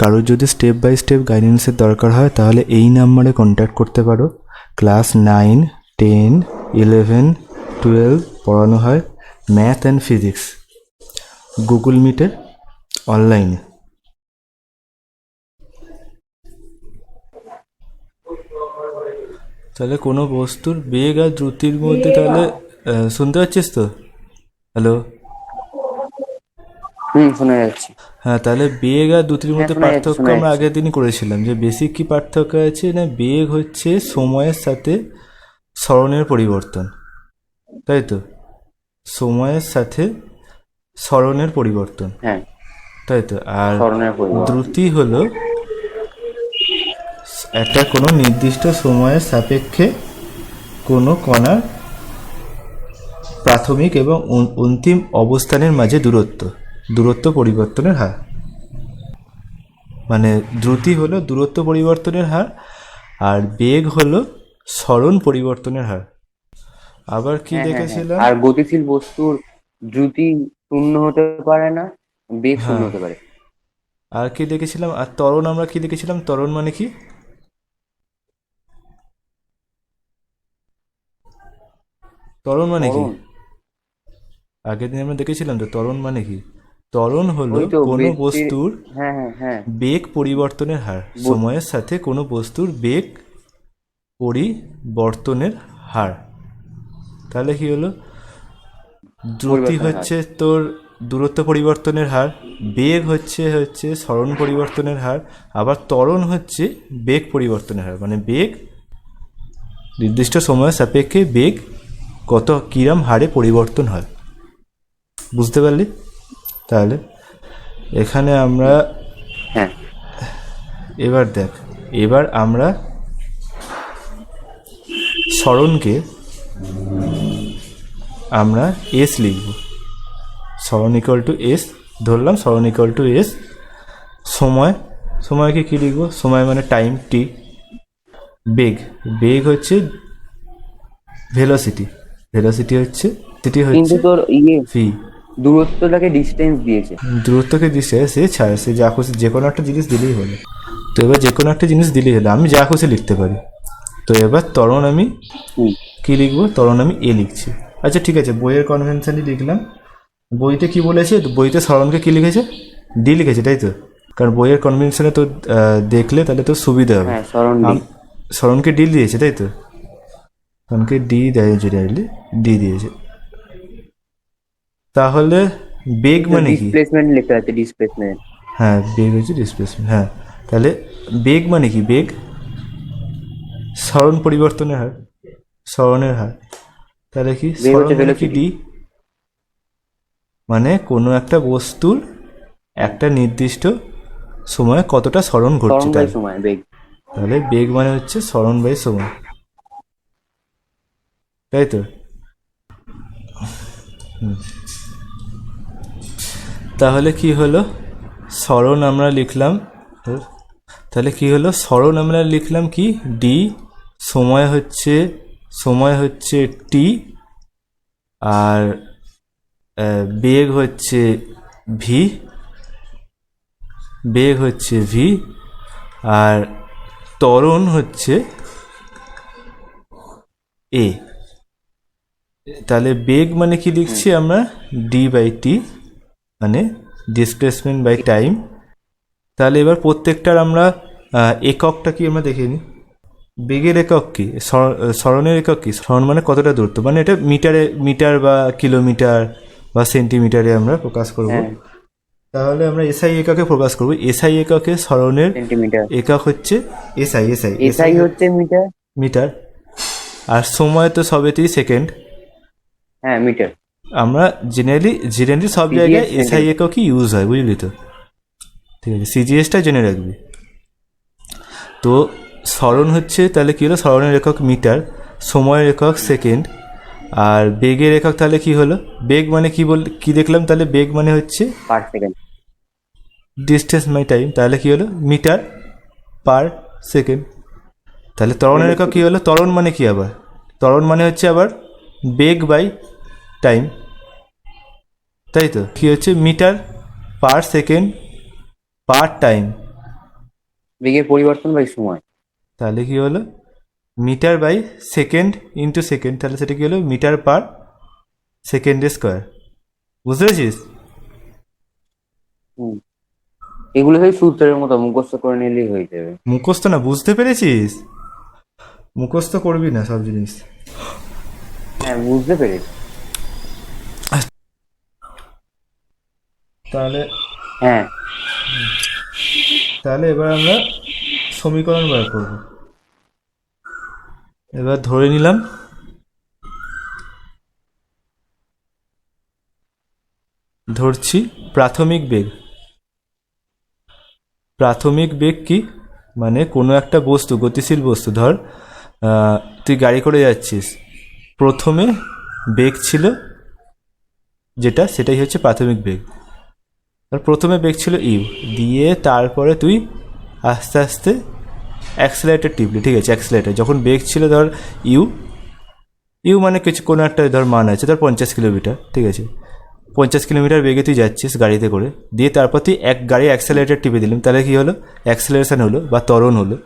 কারোর যদি step by step গাইডেন্সের দরকার হয় তাহলে এই নাম্বারে কন্ট্যাক্ট করতে পারো। ক্লাস 9, 10, 11, 12 পড়ানো হয় ম্যাথ অ্যান্ড ফিজিক্স গুগল মিটে অনলাইনে। তাহলে কোনো বস্তুর বেগ আর দ্রুতির মধ্যে তাহলে শুনতে পাচ্ছিস তো? হ্যালো, শোনা যাচ্ছে। হ্যাঁ, তাহলে বেগ আর দ্রুতির মধ্যে শোনা যাচ্ছে, পার্থক্য শোনা আমরা যাচ্ছে। আগের দিনই করেছিলাম যে বেসিক কি পার্থক্য আছে না, বেগ হচ্ছে সময়ের সাথে স্মরণের পরিবর্তন, তাই তো? সময়ের সাথে স্মরণের পরিবর্তন, হ্যাঁ, তাই তো। আর স্মরণের পরিবর্তন। দ্রুতি হলো একটা কোনো নির্দিষ্ট সময়ের সাপেক্ষে কোনো কণার প্রাথমিক এবং অন্তিম অবস্থানের মাঝে দূরত্ব পরিবর্তনের হার। মানে দ্রুতি হলো দূরত্ব পরিবর্তনের হার, আর বেগ হলো স্মরণ পরিবর্তনের হার। আবার কি হ্যাঁ, হ্যাঁ, হ্যাঁ। দেখেছিলাম? আর গতিশীল বস্তুর দ্রুতি শূন্য হতে পারে না, বেগ শূন্য হ্যাঁ, হতে পারে। আর কি দেখেছিলাম? আর ত্বরণ আমরা কি দেখেছিলাম? ত্বরণ মানে কি? ত্বরণ মানে কি? ত্বরণ আগের দিন আমরা দেখেছিলাম তো ত্বরণ মানে কি। ত্বরণ হলো ওই তো কোনো ব্যক্তির। বস্তুর হ্যাঁ, হ্যাঁ, হ্যাঁ। বেগ পরিবর্তনের হার, সময়ের সাথে কোনো বস্তুর বেগ পরিবর্তনের হার। তাহলে কি হলো? দ্রুতি পরিবর্তনের হার। হচ্ছে তোর দূরত্ব পরিবর্তনের হার, বেগ হচ্ছে স্মরণ পরিবর্তনের হার, আবার ত্বরণ হচ্ছে বেগ পরিবর্তনের হার। মানে বেগ নির্দিষ্ট সময়ের সাপেক্ষে বেগ কত কিরম হারে পরিবর্তন হয়। বুঝতে পারলি? তাহলে এখানে আমরা হ্যাঁ, এবার দেখ, এবার আমরা স্মরণকে আমরা এস লিখব। স্মরণ ইকুয়াল টু এস ধরলাম, স্মরণ ইকুয়াল টু এস। সময়কে কি লিখব? সময় মানে টাইম টি। বেগ হচ্ছে ভেলোসিটি হচ্ছে কিন্তু তোর ভি। দূরত্বটাকে ডিস্টেন্স দিয়েছে। দূরত্বকে দিচ্ছে, সে ছাড়, সে যা খুশি যে কোনো একটা জিনিস দিলেই হলো। তো এবার যে কোনো একটা জিনিস দিলেই হলো, আমি যা খুশি লিখতে পারি। তো এবার ত্বরণ আমি কি লিখবো? ত্বরণ আমি এ লিখছি। আচ্ছা ঠিক আছে, বইয়ের কনভেনশনই লিখলাম। বইতে কি বলেছে? বইতে স্মরণকে কি লিখেছে? ডি লিখেছে, তাই তো? কারণ বইয়ের কনভেনশনে তো দেখলে তাহলে তো সুবিধা হবে। হ্যাঁ, স্মরণ ডি। স্মরণকে ডি দিয়েছে, তাই তো? স্মরণকে ডি দিয়েছে, ডাইরেক্টলি ডি দিয়েছে। তাহলে বেগ মানে কি? ডিসপ্লেসমেন্ট লেখা আছে, ডিসপ্লেসমেন্ট। হ্যাঁ, বেগ হচ্ছে ডিসপ্লেসমেন্ট। হ্যাঁ, তাহলে বেগ মানে কি? বেগ স্মরণ পরিবর্তনের হার, স্মরণের হার। তাহলে কি বেগ স্মরণ হচ্ছে মানে কি? ভেলোসিটি। ডি মানে কোনো একটা বস্তুর একটা নির্দিষ্ট সময়ে কতটা স্মরণ ঘটছে, স্মরণ বাই তাই। সময় বেগ। তাহলে বেগ মানে হচ্ছে স্মরণ বাই সময়, তাই তো? তাহলে কি হলো? স্মরণ আমরা লিখলাম, তাহলে কি হলো? স্মরণ আমরা লিখলাম কি? ডি। সময় হচ্ছে টি, আর বেগ হচ্ছে ভি, আর ত্বরণ হচ্ছে এ। তাহলে বেগ মানে কি লিখছি আমরা? ডি বাই টি, মানে ডিসপ্লেসমেন্ট বাই টাইম। তাহলে এবার প্রত্যেকটার আমরা এককটা কি আমরা দেখে নিই। বেগের একক কি? স্মরণের একক কি? স্মরণ মানে কতটা দূরত্ব, মানে এটা মিটার বা কিলোমিটার বা সেন্টিমিটারে আমরা প্রকাশ করব। হ্যাঁ, তাহলে আমরা এসআই এককে প্রকাশ করব। এসআই এককে স্মরণের সেন্টিমিটার। একক হচ্ছে এসআই। এসআই হচ্ছে মিটার। মিটার। আর সময় তো সবেতেই সেকেন্ড। হ্যাঁ, মিটার। আমরা জেনারেলি সব জায়গায় সিজিএস এসআই সেন্টিমিটার। এককই ইউজ হয়, বুঝলি তো? ঠিক আছে, সিজিএসটা জেনে রাখবি। তো স্মরণ হচ্ছে, তাহলে কী হলো? স্মরণের একক মিটার, সময়ের একক সেকেন্ড, আর বেগের একক তাহলে কি হলো? বেগ মানে কি দেখলাম? তাহলে বেগ মানে হচ্ছে per second. Distance by time. তাহলে কি হলো? Metre per second. তাহলে ত্বরণের একক কী হলো? ত্বরণ মানে কি আবার? ত্বরণ মানে হচ্ছে আবার বেগ বাই টাইম, তাই তো? কি হচ্ছে? Metre per second per time. বেগের পরিবর্তন বাই সময়। তাহলে কি হলো metre by second into second, তাহলে সেটা কি হলো মিটার পার সেকেন্ডের স্কোয়ার। বুঝতে পেরেছিস? হুম, এগুলো সেই সূত্রের মতো মুখস্থ করে নিলেই হয়ে যাবে। মুখস্থ না, বুঝতে পেরেছিস? মুখস্থ করবি না সব জিনিস। হ্যাঁ, বুঝতে পেরেছি। তাহলে হ্যাঁ, তাহলে এবার আমরা সমীকরণ বার করব। এবার ধরে নিলাম ধরছি প্রাথমিক বেগ। প্রাথমিক বেগ কি মানে কোনো একটা বস্তু, গতিশীল বস্তু, ধর তুই গাড়ি করে যাচ্ছিস, প্রথমে বেগ ছিল যেটা, সেটাই হচ্ছে প্রাথমিক বেগ। আর প্রথমে বেগ ছিল ইউ, দিয়ে তারপরে তুই আস্তে আস্তে অ্যাক্সেলারেটর টিপলি, ঠিক আছে? অ্যাক্সেলারেটর যখন বেগ ছিল ধর ইউ, ইউ মানে কিছু কোনো একটা ধর মান আছে, ধর 50 কিলোমিটার, ঠিক আছে? 50 কিলোমিটার বেগে তুই যাচ্ছিস গাড়িতে করে, দিয়ে তারপর তুই এক গাড়ি অ্যাক্সেলারেটর টিপে দিলাম, তাহলে কি হলো অ্যাক্সেলারেশন হলো বা ত্বরণ হলো।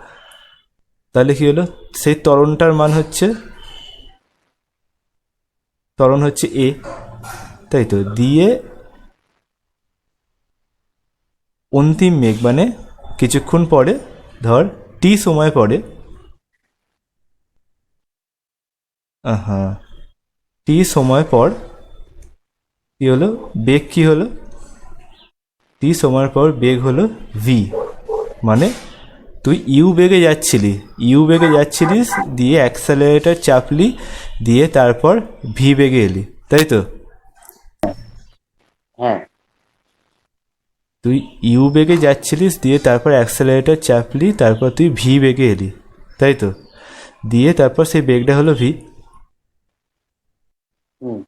তাহলে কি হলো সেই ত্বরণটার মান হচ্ছে, ত্বরণ হচ্ছে এ, তাই তো? দিয়ে অন্তিম বেগ মানে কিছুক্ষণ পরে, ধর টি সময় পরে, হ্যাঁ টি সময় পর কি হলো বেগ, কি হলো টি সময়ের পর বেগ হলো ভি। মানে তুই ইউ বেগে যাচ্ছিলি, ইউ বেগে যাচ্ছিলিস, দিয়ে অ্যাক্সেলারেটর চাপলি, দিয়ে তারপর ভি বেগে এলি, তাই তো? হ্যাঁ, তুই ইউ বেগে যাচ্ছিলিস, দিয়ে তারপর অ্যাক্সেলারেটর চাপলি, তারপর তুই ভি বেগে এলি, তাই তো? দিয়ে তারপর সেই বেগটা হলো ভি। হুম,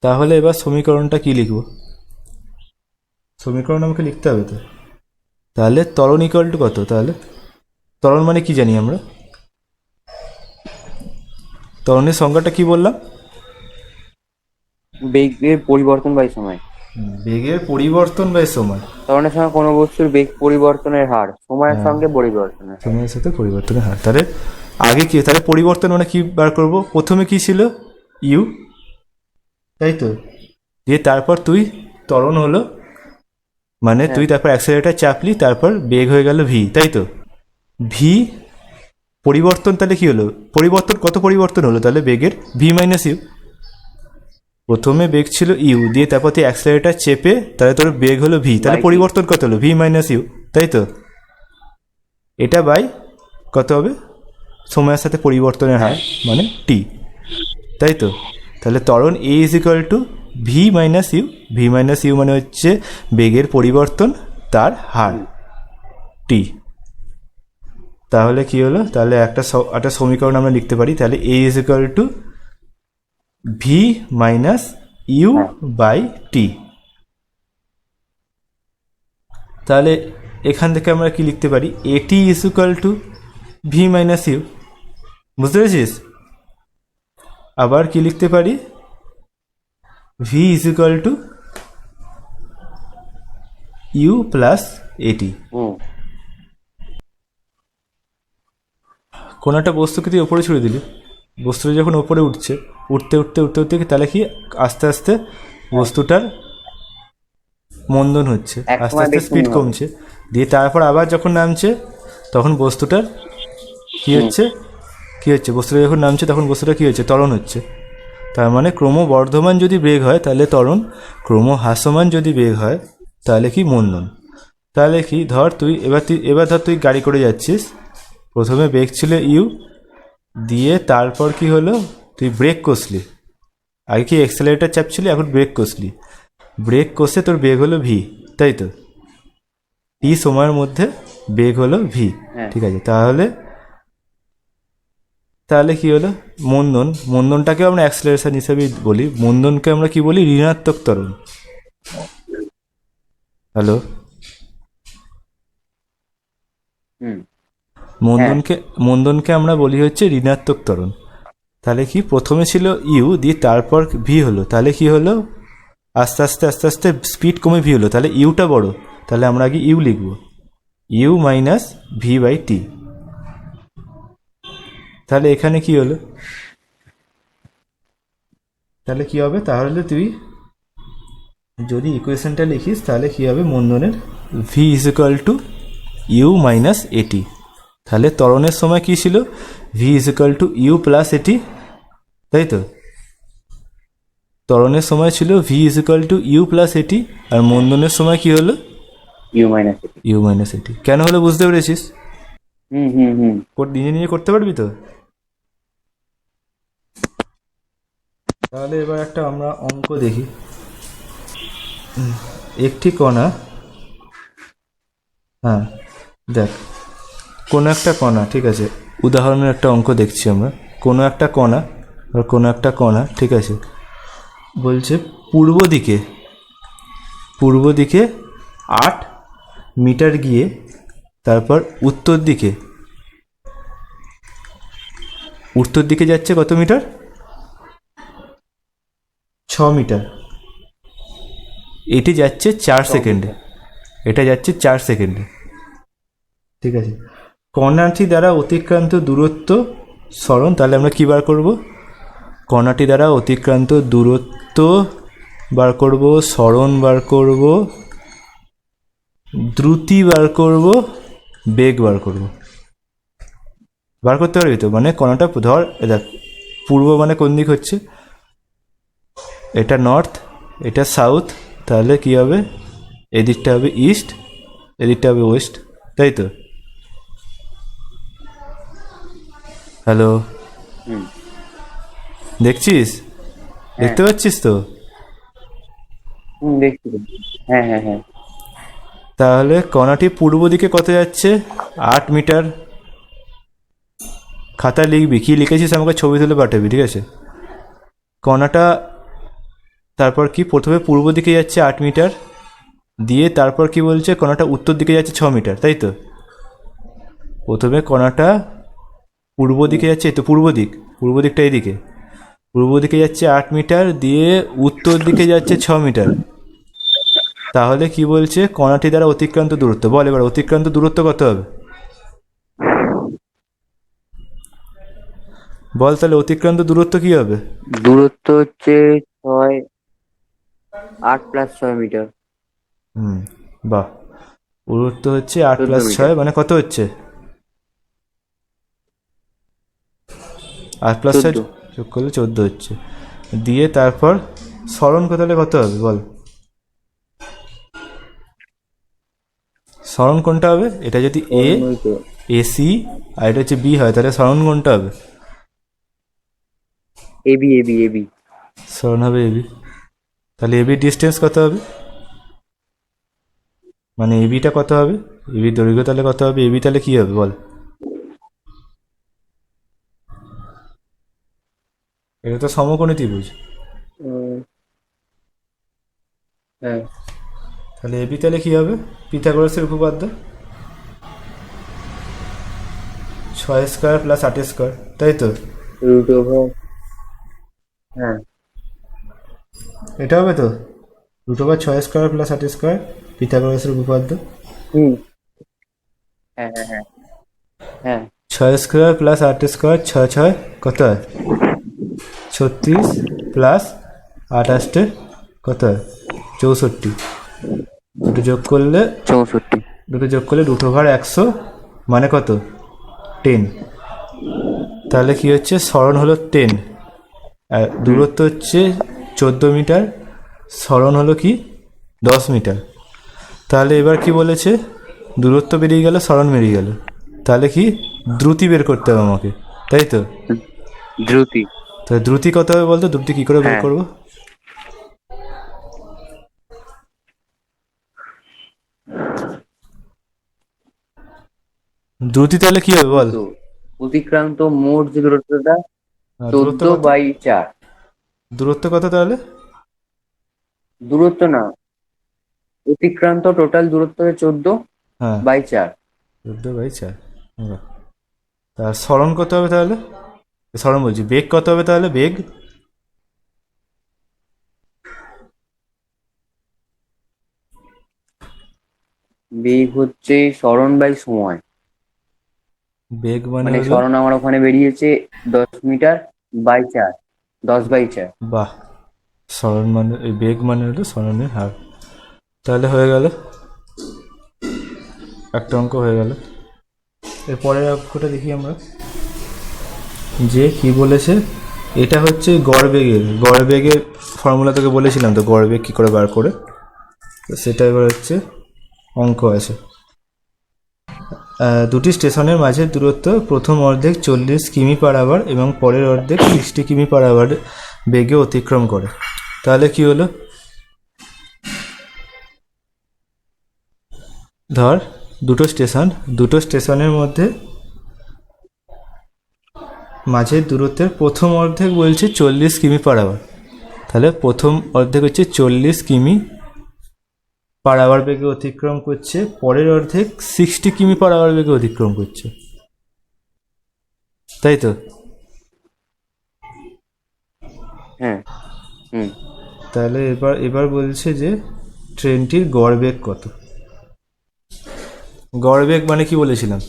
তাহলে এবার সমীকরণটা কি লিখব? সমীকরণ আমাকে লিখতে হবে তো। তাহলে ত্বরণ ইকুয়াল টু কত? তাহলে ত্বরণ মানে কি জানি আমরা? ত্বরণের সংজ্ঞাটা কি বললাম? বেগের পরিবর্তন বাই সময়। বেগের পরিবর্তন বাই সময়। ত্বরণের সময় কোনো বস্তুর বেগ পরিবর্তনের হার সময়ের হ্যাঁ, সঙ্গে পরিবর্তনের হার। সময়ের সাথে পরিবর্তনের হার। তাহলে আগে কি, তাহলে পরিবর্তন মানে কি বার করব? প্রথমে কি ছিল ইউ, তাই তো? দিয়ে তারপর তুই ত্বরণ হলো, মানে তুই তারপর অ্যাক্সেলারেটর চাপলি, তারপর বেগ হয়ে গেল ভি, তাই তো? ভি পরিবর্তন, তাহলে কি হলো পরিবর্তন, কত পরিবর্তন হলো তাহলে বেগের? V minus U. প্রথমে বেগ ছিল ইউ, দিয়ে তারপর তুই অ্যাক্সেলারেটর চেপে, তাহলে তোর বেগ হলো ভি, তাহলে By পরিবর্তন কত হলো? ভি মাইনাস ইউ, তাই তো? এটা বাই কত হবে? সময়ের সাথে পরিবর্তনের হার মানে টি, তাই তো? তাহলে ত্বরণ A is equal to V minus U. V minus U মানে হচ্ছে বেগের পরিবর্তন, তার হার টি। তাহলে কি হলো? তাহলে একটা সমীকরণ আমরা লিখতে পারি, তাহলে A is equal to V minus U by T. তাহলে এখান থেকে আমরা কি লিখতে পারি? AT is equal to V minus U. বুঝতে পেরেছিস? আবার কি লিখতে পারি? V is equal to U plus AT. হুম, কোনো একটা বস্তুকে তুই ওপরে ছুড়ে দিলি, বস্তুটা যখন ওপরে উঠছে, উঠতে উঠতে উঠতে উঠতে তাহলে কি আস্তে আস্তে বস্তুটার মন্দন হচ্ছে, এক আস্তে সময় আস্তে বেগ স্পিড শূন্য হবে। কমছে, দিয়ে তারপর আবার যখন নামছে তখন বস্তুটার কি হচ্ছে, কি হচ্ছে বস্তুটা যখন নামছে তখন বস্তুটা কি হচ্ছে? ত্বরণ হচ্ছে। তার মানে ক্রমবর্ধমান যদি বেগ হয় তাহলে ত্বরণ, ক্রমহ্রাসমান যদি বেগ হয় তাহলে কি মন্দন। তাহলে কি ধর এবার ধর তুই গাড়ি করে যাচ্ছিস, প্রথমে বেগ ছিল ইউ, দিয়ে তারপর কি হলো তুই ব্রেক কষলি, আগে কি অ্যাক্সেলারেটর চাপছিলি, এখন ব্রেক কষলি, ব্রেক কষে তোর বেগ হলো ভি, তাই তো? টি সময়ের মধ্যে বেগ হলো ভি, হ্যাঁ। ঠিক আছে? তাহলে তাহলে কি হলো মন্দন, মন্দনটাকে আমরা অ্যাক্সেলারেশন হিসেবেই বলি, মন্দনকে আমরা কি বলি? ঋণাত্মক ত্বরণ। হ্যালো, হুম, মন্দনকে আমরা বলি হচ্ছে ঋণাত্মক ত্বরণ। তাহলে কি প্রথমে ছিল ইউ, দিয়ে তারপর ভি হলো, তাহলে কি হলো আস্তে আস্তে আস্তে আস্তে স্পিড কমে ভি হলো, তাহলে ইউটা বড়, তাহলে আমরা আগে ইউ লিখবো, you minus V by T. তাহলে এখানে কি হলো, তাহলে কি হবে, তাহলে তুই যদি ইকুয়েশনটা লিখিস তাহলে কি হবে, মন্দনের V is equal to U minus AT. তাহলে ত্বরণের সময় কি ছিল, V is equal to U plus AT, তাই তো? ত্বরণের সময় ছিল V is equal to U plus AT, আর মন্দনের সময় কি হলো, ইউ মাইনাস। ইউ মাইনাস এটি। কেন হলো বুঝতে পেরেছিস? হুম। নিজে নিজে করতে পারবি তো? তাহলে এবার একটা আমরা অঙ্ক দেখি। একটি কণা, হ্যাঁ দেখ, কোনো একটা কণা, ঠিক আছে, উদাহরণের একটা অঙ্ক দেখছি আমরা। কোনো একটা কণা, আর কোনো একটা কণা, ঠিক আছে, বলছে পূর্ব দিকে 8 মিটার গিয়ে তারপর উত্তর দিকে যাচ্ছে কত মিটার, 6 মিটার। এটি যাচ্ছে 4 সেকেন্ডে, এটা যাচ্ছে 4 সেকেন্ডে, ঠিক আছে। কণাটি দ্বারা অতিক্রান্ত দূরত্ব সরণ, তাহলে আমরা কি বার করব, কণাটি দ্বারা অতিক্রান্ত দূরত্ব বার করব, সরণ বার করব, দ্রুতি বার করব, বেগ বার করব। বার করতে পারবি তো? মানে কণাটা ধর, দেখ পূর্ব মানে কোন দিক হচ্ছে, এটা নর্থ, এটা সাউথ, তাহলে কি হবে, এদিকটা হবে ইস্ট, এদিকটা হবে ওয়েস্ট, তাই তো? হ্যালো, দেখছিস? দেখতে পাচ্ছিস তো? দেখছি। হ্যাঁ। তাহলে কণাটি পূর্ব দিকে কত যাচ্ছে, 8 মিটার। খাতায় লিখবি, কি লিখেছিস আমাকে ছবি তুলে পাঠাবি, ঠিক আছে? কণাটা তারপর কি, প্রথমে পূর্ব দিকে যাচ্ছে 8 মিটার, দিয়ে তারপর কি বলছে, কণাটা উত্তর দিকে যাচ্ছে 6 মিটার, তাই তো? প্রথমে কণাটা পূর্ব দিকে যাচ্ছে, এই তো পূর্ব দিকটা এদিকে, পূর্ব দিকে যাচ্ছে 8 মিটার, দিয়ে উত্তর দিকে যাচ্ছে 6 মিটার। তাহলে কি বলছে, কণাটি দ্বারা অতিক্রান্ত দূরত্ব, বল এবার অতিক্রান্ত দূরত্ব কত হবে, বল তাহলে অতিক্রান্ত দূরত্ব কি হবে? দূরত্ব হচ্ছে 8 + 6 মিটার। বাহ, দূরত্ব হচ্ছে 8 + 14 6, মিটার। মানে কত হচ্ছে, 8 + 6 যোগ করলে 14 হচ্ছে। দিয়ে তারপর সরণ তাহলে কত হবে বল, সরণ কোনটা হবে, এটা যদি এসি আর এটা হচ্ছে বি হয়, তাহলে সরণ কোনটা হবে, এবি। সরণ হবে এবি। তাহলে এবি ডিস্টেন্স কত হবে, মানে এবিটা কত হবে, এবি দৈর্ঘ্য তাহলে কত হবে, এবি তাহলে কি হবে বল, এটা তো সমকোণী ত্রিভুজ। হ্যাঁ। তাহলে এবি তাহলে কি হবে, পিথাগোরাসের উপপাদ্য, 6² + 8², তাই তো? √/, হ্যাঁ এটা হবে তো, √6² + 8², পিথাগোরাসের উপপাদ্য। হ্যাঁ 6² + 8², 6 কত হয়, 36, প্লাস 8 কত হয়, 64। দুটো যোগ করলে 64। √100, মানে কত, 10। তাহলে কি হচ্ছে, সরণ হলো 10, আর দূরত্ব হচ্ছে 14 মিটার, সরণ হলো কি 10 মিটার। তাহলে এবার কি বলেছে, দূরত্ব বেরিয়ে গেল, সরণ বেরিয়ে গেল, তাহলে কি দ্রুতি বের করতে হবে আমাকে, তাই তো? দ্রুতি, তাহলে দ্রুতি কত হবে বলতো, দ্রুতি কি করে বের হ্যাঁ। করবো, দ্রুতি তাহলে কি হবে বল, অতিক্রান্ত মোট যে দূরত্বটা দূরত্ব 14 কত, বাই 4। দূরত্ব কত তাহলে, দূরত্ব না, অতিক্রান্ত টোটাল দূরত্ব হচ্ছে 14 হ্যাঁ বাই 4। 14/4। তার সরণ কত হবে তাহলে, সরণ বলছি, বেগ কত হবে তাহলে, বেগ বেগ হচ্ছে সরণ বাই সময়। বেগ মানে মানে হলো, সরণ আমার ওখানে বেরিয়েছে 10 মিটার বাই 4, 10/4। বাহ, সরণ মানে এই বেগ মানে হলো সরণের হার। তাহলে হয়ে গেল, একটা অঙ্ক হয়ে গেল। এর পরের অঙ্কটা দেখি আমরা, যে কি বলেছে, এটা হচ্ছে গড় বেগের ফর্মুলা তোকে বলেছিলাম তো, গড় বেগ কী করে বার করে, তো সেটা এবার হচ্ছে অঙ্ক আছে। দুটি স্টেশনের মাঝে দূরত্ব প্রথম অর্ধেক 40 কিমি/আওয়ার এবং পরের অর্ধেক 60 কিমি/আওয়ার বেগে অতিক্রম করে। তাহলে কি হলো, ধর দুটো স্টেশনের মধ্যে মাঝের দূরত্বের প্রথম অর্ধেক বলছে 40 কিমি/আওয়ার, তাহলে প্রথম অর্ধেক হচ্ছে 40 কিমি/আওয়ার বেগে অতিক্রম করছে, পরের অর্ধেক 60 কিমি/আওয়ার বেগে অতিক্রম করছে, তাই তো? হ্যাঁ। হুম। তাহলে এবার বলছে যে ট্রেনটির গড় বেগ কত। গড় বেগ মানে কি বলেছিলাম,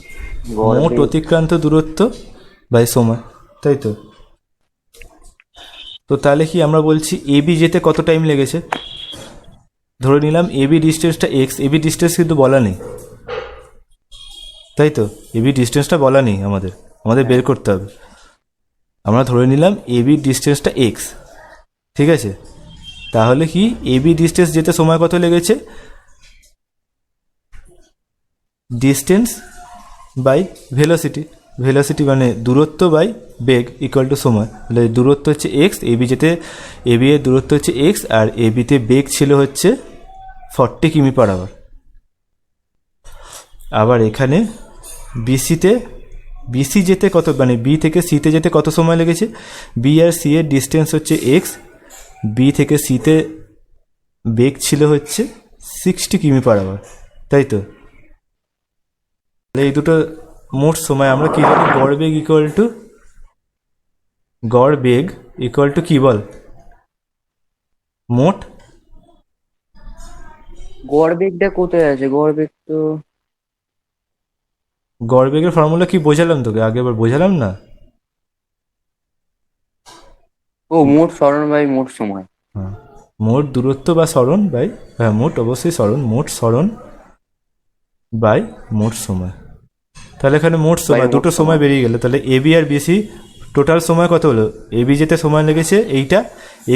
গড় মোট বেগ অতিক্রান্ত দূরত্ব বাই সময়, তাই তো? তো তাহলে কি আমরা বলছি এবি যেতে কত টাইম লেগেছে, ধরে নিলাম এবি ডিস্টেন্সটা এক্স, এবি ডিস্টেন্স কিন্তু বলা নেই, তাই তো? এবি ডিস্টেন্সটা বলা নেই, আমাদের বের করতে হবে। আমরা ধরে নিলাম এবি ডিস্টেন্সটা এক্স, ঠিক আছে? তাহলে কি এবি ডিস্টেন্স যেতে সময় কত লেগেছে, ডিস্টেন্স বাই ভেলোসিটি মানে দূরত্ব বাই বেগ ইকুয়াল টু সময়। তাহলে দূরত্ব হচ্ছে এক্স, এবি এর দূরত্ব হচ্ছে এক্স, আর এবিতে বেগ ছিল হচ্ছে 40 কিমি/আওয়ার। আবার এখানে বিসি যেতে কত, মানে বি থেকে সিতে যেতে কত সময় লেগেছে, বি আর সি এর ডিস্টেন্স হচ্ছে এক্স, বি থেকে সিতে বেগ ছিল হচ্ছে 60 কিমি/আওয়ার, তাই তো? এই দুটো মোট সময় আমরা কি জানি, গড় বেগ ইকুয়াল টু কি বল, মোট। গড় বেগটা কোথায় আছে? গড় বেগ তো গড় বেগের ফর্মুলা কি বোঝালাম তোকে, আগেবার বোঝালাম না? মোট সরণ বাই মোট সময়। হ্যাঁ, মোট দূরত্ব বা সরণ বাই, হ্যাঁ মোট অবশ্যই সরণ, মোট সরণ বাই মোট সময়। তাহলে এখানে মোট সময়, মোট দুটো সময় সময়। বেরিয়ে গেল। তাহলে এবি আর বিসি টোটাল সময় কত হলো, এবি যেতে সময় লেগেছে এইটা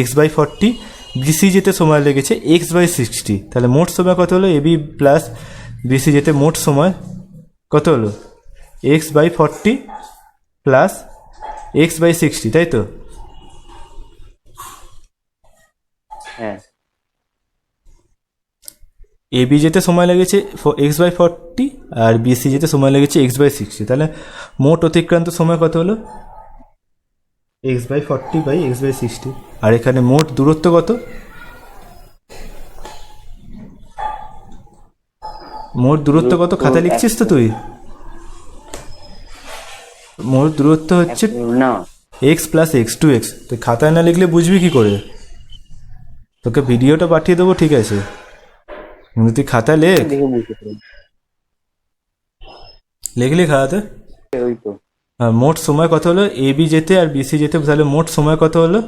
x/40, বিসি যেতে সময় লেগেছে x/60। তাহলে মোট সময় কত হলো, এবি প্লাস বিসি যেতে মোট সময় কত হলো, x/40 প্লাস x/60, তাই তো? হ্যাঁ। এবি যেতে সময় লেগেছে x/40 আর বিসি যেতে সময় লেগেছে x/60। তাহলে মোট অতিক্রান্ত সময় কত হলো, x/40/x/60। আর এখানে মোট দূরত্ব কত, খাতায় লিখছিস তো তুই? মোট দূরত্ব হচ্ছে না, এক্স প্লাস এক্স, 2x। তুই খাতায় না লিখলে বুঝবি কি করে? তোকে ভিডিওটা পাঠিয়ে দেবো, ঠিক আছে, কিন্তু তুই খাতায় লেখ, দেখে বুঝতে পারি। লিখলি খাতাতে। ওই তো। আর মোট সময় কত হলো, এবি যেতে আর বিসি যেতে, তাহলে মোট সময় কত হলো,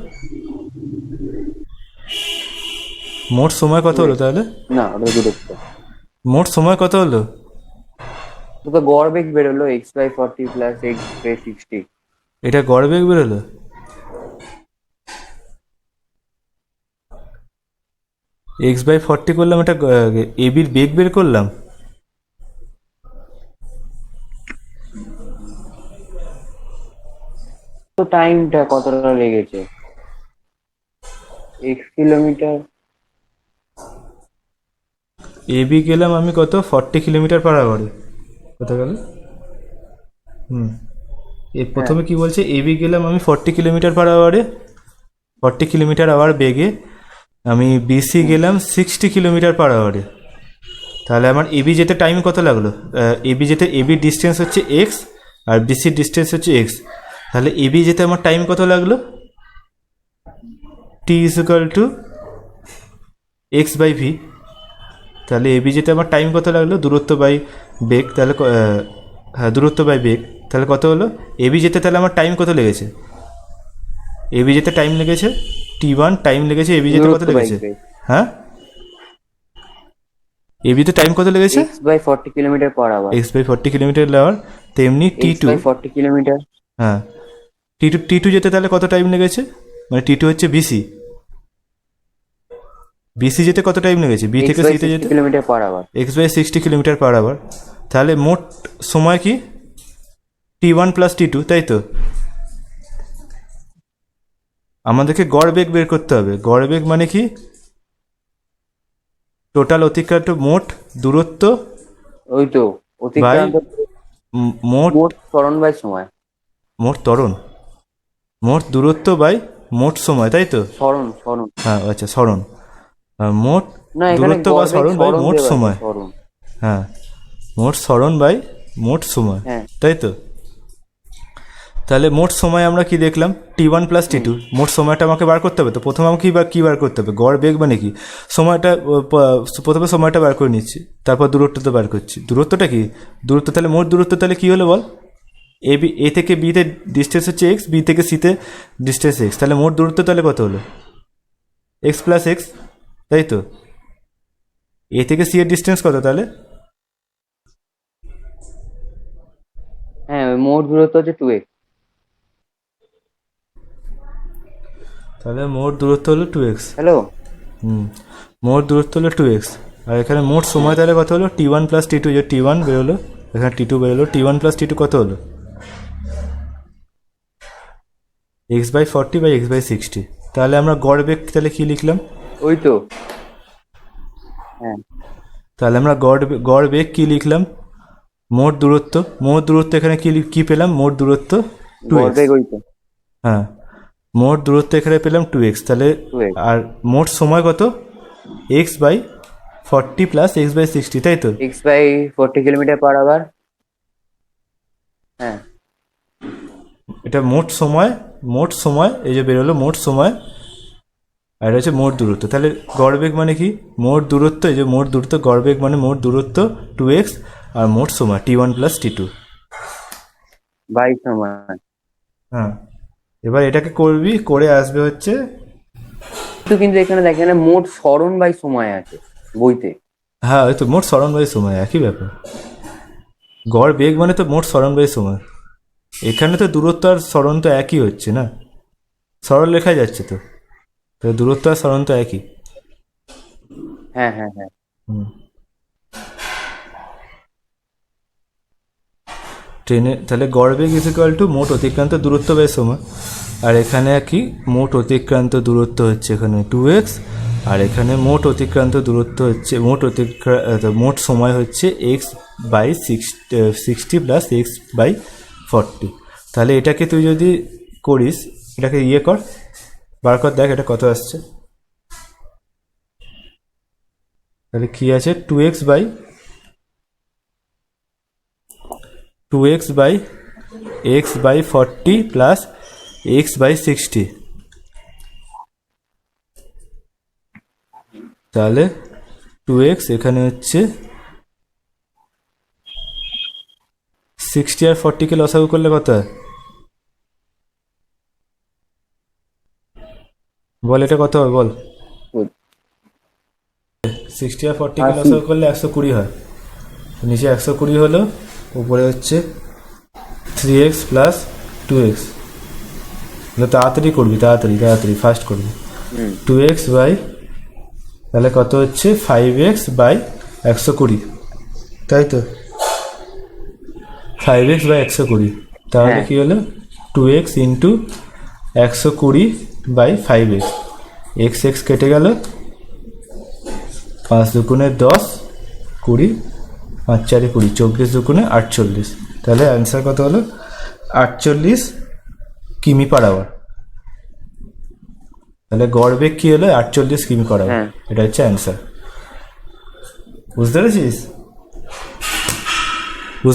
তাহলে না, ওটা দূরত্ব। মোট সময় কত হলো, তো গড় বেগ বেরোলো x/40 প্লাস x/60। এটা গড় বেগ বেরোলো। x/40 করলাম, এটা এবির বেগ বের করলাম। তো টাইমটা কতটা লেগেছে, x কিলোমিটার। এবি গেলাম আমি কত, 40 কিমি/আওয়ারে, কত গেল, প্রথমে কি বলছে, এবি গেলাম আমি 40 কিমি/আওয়ারে, 40 কিমি/আওয়ার বেগে। আমি বিসি গেলাম 60 কিমি/আওয়ারে। তাহলে আমার এবি যেতে টাইম কত লাগলো, এবির ডিস্টেন্স হচ্ছে এক্স আর বিসির ডিস্টেন্স হচ্ছে এক্স। তাহলে এবি যেতে আমার টাইম কত লাগলো, টি ইজ ইকুয়াল টু x/v। তাহলে এবি যেতে আমার টাইম কত লাগলো, দূরত্ব বাই বেগ, তাহলে হ্যাঁ দূরত্ব বাই বেগ, তাহলে কত হলো এবি যেতে, তাহলে আমার টাইম কত লেগেছে, এবি যেতে টাইম লেগেছে t1 টাইম লেগেছে, এবি যেতে কত দূরত্ব by লেগেছে, বেগ। হ্যাঁ এবিতে টাইম কত লেগেছে, x/40 kilometre per hour. x/40 kilometre hour, তেমনি t2, x/40 কিলোমিটার। হ্যাঁ টি টু যেতে তাহলে কত টাইম লেগেছে, মানে টি টু হচ্ছে বিসি, বিসি যেতে কত টাইম লেগেছে, বি থেকে সিতে x/60 যেতে kilometre per hour. x/60 kilometre per hour, তাহলে মোট সময় কি t1 প্লাস t2, তাই তো? আমাদেরকে গড় বেগ বের করতে হবে, গড় বেগ মানে কি, টোটাল অতিক্রান্ত মোট দূরত্ব ওই তো অতিক্রান্ত মোট মোট ত্বরণ বাই সময়। মোট ত্বরণ, মোট দূরত্ব বাই মোট সময়, তাই তো? সরণ সরণ হ্যাঁ আচ্ছা সরণ, মোট না, এখানে দূরত্ব বা গড় বেগ সরণ বাই সরণ মোট দেওয়া আছে, সময়, সরণ। হ্যাঁ মোট সরণ বাই মোট সময়, হ্যাঁ। তাই তো? তাহলে মোট সময় আমরা কি দেখলাম, t1 প্লাস t2, মোট সময়টা আমাকে বার করতে হবে, তো প্রথমে আমাকে কি বার করতে হবে, গড় বেগ মানে কি, সময়টা প্রথমে সময়টা বার করে নিচ্ছি, তারপর দূরত্বটা বার করছি, দূরত্বটা কি, দূরত্ব তাহলে মোট দূরত্ব তাহলে কি হলো বল, এ থেকে বিতে ডিস্টেন্স হচ্ছে এক্স, বি থেকে সিতে ডিস্টেন্স এক্স, তাহলে মোট দূরত্ব তাহলে কত হলো, এক্স প্লাস এক্স, তাই তো? এ থেকে সি এর ডিস্টেন্স কত তাহলে, হ্যাঁ, ওই মোট দূরত্ব হচ্ছে 2x। তাহলে মোট দূরত্ব হলো 2x, হ্যালো। মোট দূরত্ব হলো 2x, আর এখানে মোট সময় তাহলে কত হলো, t1 প্লাস t2, যে t1 বেরোলো এখানে t2 বেরোলো, t1 প্লাস t2 কত হলো, x/40 বাই x/60, তাহলে আমরা গড় বেগ তাহলে কি লিখলাম, ওই তো। হ্যাঁ, তাহলে আমরা গড় বেগ কি লিখলাম, মোট দূরত্ব এখানে কি পেলাম, মোট দূরত্ব গড় 2x, বেগ ওই তো হ্যাঁ মোট দূরত্ব এখানে পেলাম 2x, তাহলে 2x। আর মোট সময় কত, x/40 প্লাস x/60, তাই তো? x/40 kilometre per hour. হ্যাঁ, এটা মোট সময় এই যে বেরোলো মোট সময়, আর এটা হচ্ছে মোট দূরত্ব, তাহলে গড় বেগ মানে কি, মোট দূরত্ব, এই যে মোট দূরত্ব, গড় বেগ মানে মোট দূরত্ব 2x, আর মোট সময় t1 প্লাস t2, বাই সময়। হ্যাঁ এবার এটাকে করবি, করে আসবে হচ্ছে, কিন্তু এখানে দেখ, এখানে মোট সরণ বাই সময় আছে বইতে। হ্যাঁ ওই তো মোট সরণ বাই সময়, একই ব্যাপার, গড় বেগ মানে তো মোট সরণ বাই সময়, এখানে তো দূরত্ব আর সরণ তো একই হচ্ছে না, সরল লেখা যাচ্ছে তো, তো দূরত্ব আর সরণ তো একই। হ্যাঁ হ্যাঁ হ্যাঁ। ট্রেনে তাহলে গড় বেগ ইজ ইকুয়াল টু মোট অতিক্রান্ত দূরত্ব বাই সময়, আর এখানে কি মোট অতিক্রান্ত দূরত্ব হচ্ছে এখানে 2x, আর এখানে মোট অতিক্রান্ত দূরত্ব হচ্ছে মোট সময় হচ্ছে x/60 প্লাস x/40, তাহলে এটাকে তুই যদি করিস, এটাকে কর, বার কর, দেখ এটা কত আসছে, তাহলে কি আছে 2x by x/40 plus x/60, তাহলে 2x এখানে হচ্ছে 60 আর 40 কে লসাগু করলে কত হয়, বল এটা কত হবে বল, 60 আর 40 কে লসাগু করলে 120 হয়, নিচে 120 হলো, উপরে হচ্ছে 3x প্লাস 2x, তাড়াতাড়ি করবি, তাড়াতাড়ি ফাস্ট করবি, 2x বাই তাহলে কত হচ্ছে 5x বাই 120, তাই তো 5x বাই 120, তাহলে কি হলো 2x into 120 by 5x, x কেটে গেল, 5 দুগুণে 10, 20, 5 4 20, 24 দুগুণে 48, তাহলে অ্যান্সার কত হলো 48 কিমি পার আওয়ার, তাহলে গড় বেগ কি হলো 48 কিমি পার আওয়ার, এটা হচ্ছে অ্যান্সার, বুঝতে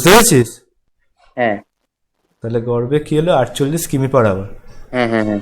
পেরেছিস? হ্যাঁ, তাহলে গড় বেগ কি হলো 48 কিমি পার আওয়ার। হ্যাঁ হ্যাঁ হ্যাঁ।